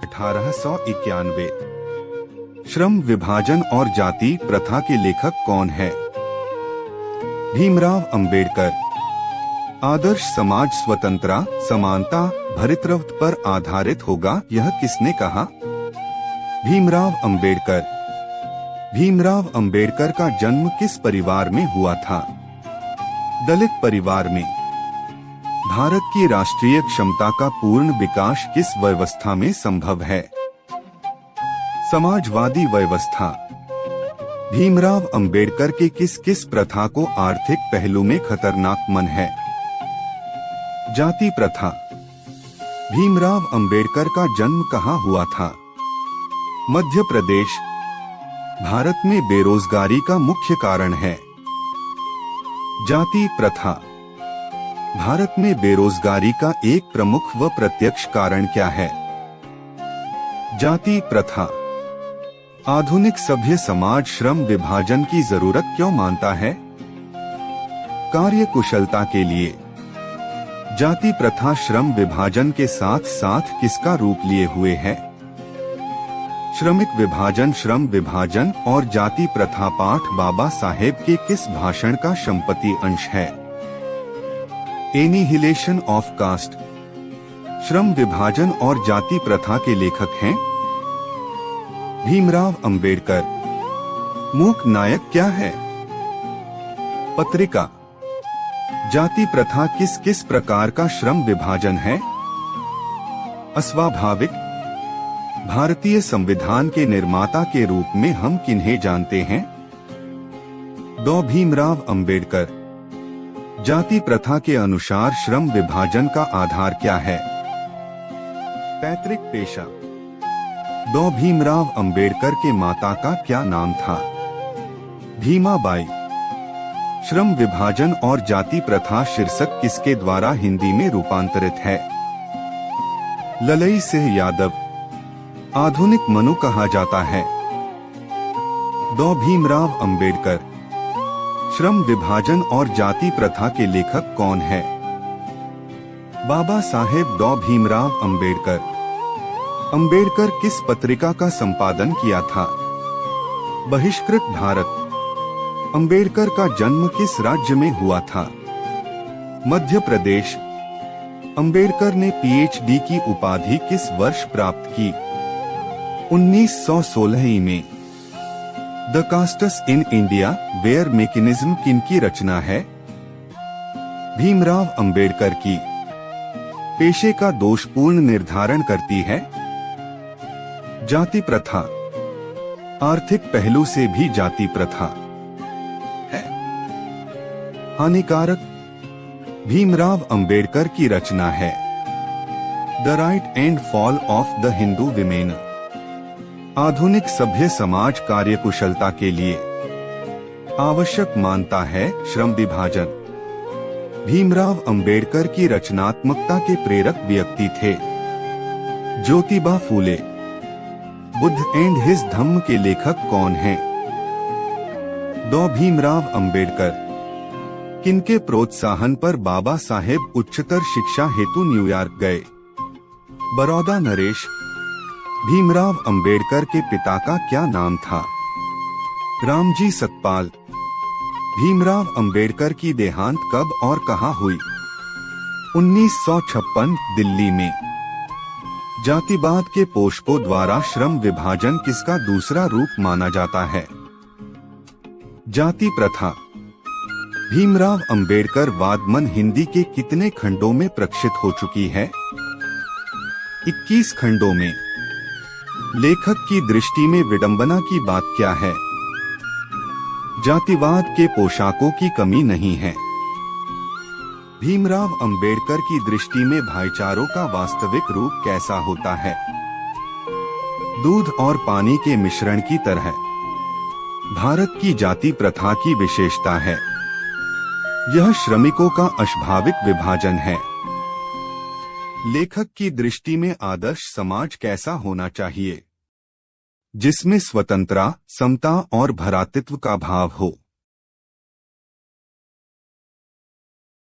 1891। श्रम विभाजन और जाति प्रथा के लेखक कौन है? भीमराव अंबेडकर। आदर्श समाज स्वतंत्रता, समानता, भ्रातृत्व पर आधारित होगा, यह किसने कहा? भीमराव अंबेडकर। भीमराव अंबेडकर का जन्म किस परिवार में हुआ था? दलित परिवार में। भारत की राष्ट्रीय क्षमता का पूर्ण विकास किस व्यवस्था में संभव है? समाजवादी व्यवस्था। भीमराव अंबेडकर के किस किस प्रथा को आर्थिक पहलू में खतरनाक मन है? जाति प्रथा। भीमराव अंबेडकर का जन्म कहाँ हुआ था? मध्य प्रदेश। भारत में बेरोजगारी का मुख्य कारण है? जाति प्रथा। भारत में बेरोजगारी का एक प्रमुख व प्रत्यक्ष कारण क्या है? जाति प्रथा। आधुनिक सभ्य समाज श्रम विभाजन की जरूरत क्यों मानता है? कार्य कुशलता के लिए। जाति प्रथा श्रम विभाजन के साथ साथ किसका रूप लिए हुए है? श्रमिक विभाजन। श्रम विभाजन और जाति प्रथा पाठ बाबा साहेब के किस भाषण का संपत्ति अंश है? Annihilation of caste. श्रम विभाजन और जाति प्रथा के लेखक हैं भीमराव अंबेडकर। मूक नायक क्या है? पत्रिका। जाति प्रथा किस किस प्रकार का श्रम विभाजन है? अस्वाभाविक। भारतीय संविधान के निर्माता के रूप में हम किन्हें जानते हैं? डॉ भीमराव अंबेडकर। जाति प्रथा के अनुसार श्रम विभाजन का आधार क्या है? पैतृक पेशा। डॉ भीमराव अंबेडकर के माता का क्या नाम था? भीमाबाई। श्रम विभाजन और जाति प्रथा शीर्षक किसके द्वारा हिंदी में रूपांतरित है? ललई सिंह यादव। आधुनिक मनु कहा जाता है? डॉ भीमराव अंबेडकर। श्रम विभाजन और जाति प्रथा के लेखक कौन है? बाबा साहेब डॉ भीमराव अंबेडकर। अंबेडकर किस पत्रिका का संपादन किया था? बहिष्कृत भारत। अंबेडकर का जन्म किस राज्य में हुआ था? मध्य प्रदेश। अंबेडकर ने पीएचडी की उपाधि किस वर्ष प्राप्त की? 1916 में। The castes in India their mechanism किनकी रचना है? भीमराव अंबेडकर की। पेशे का दोषपूर्ण निर्धारण करती है? जाति प्रथा। आर्थिक पहलू से भी जाति प्रथा है हानिकारक। भीमराव अंबेडकर की रचना है the right and fall of the Hindu women. आधुनिक सभ्य समाज कार्यकुशलता के लिए आवश्यक मानता है श्रम विभाजन। भीमराव अंबेडकर की रचनात्मकता के प्रेरक व्यक्ति थे ज्योतिबा फूले। बुद्ध एंड हिज धम्म के लेखक कौन हैं? डॉ भीमराव अंबेडकर। किनके प्रोत्साहन पर बाबा साहेब उच्चतर शिक्षा हेतु न्यूयॉर्क गए? बड़ौदा नरेश। भीमराव अंबेडकर के पिता का क्या नाम था? रामजी सतपाल। भीमराव अंबेडकर की देहांत कब और कहां हुई? 1956 दिल्ली में। जातिवाद के पोषकों द्वारा श्रम विभाजन किसका दूसरा रूप माना जाता है? जाति प्रथा। भीमराव अंबेडकर वादमन हिंदी के कितने खंडों में प्रक्षित हो चुकी है? 21 खंडों में। लेखक की दृष्टि में विडंबना की बात क्या है? जातिवाद के पोशाकों की कमी नहीं है। भीमराव अंबेडकर की दृष्टि में भाईचारों का वास्तविक रूप कैसा होता है? दूध और पानी के मिश्रण की तरह। भारत की जाति प्रथा की विशेषता है यह श्रमिकों का अस्वाभाविक विभाजन है। लेखक की दृष्टि में आदर्श समाज कैसा होना चाहिए? जिसमें स्वतंत्रता, समता और भ्रातृत्व का भाव हो।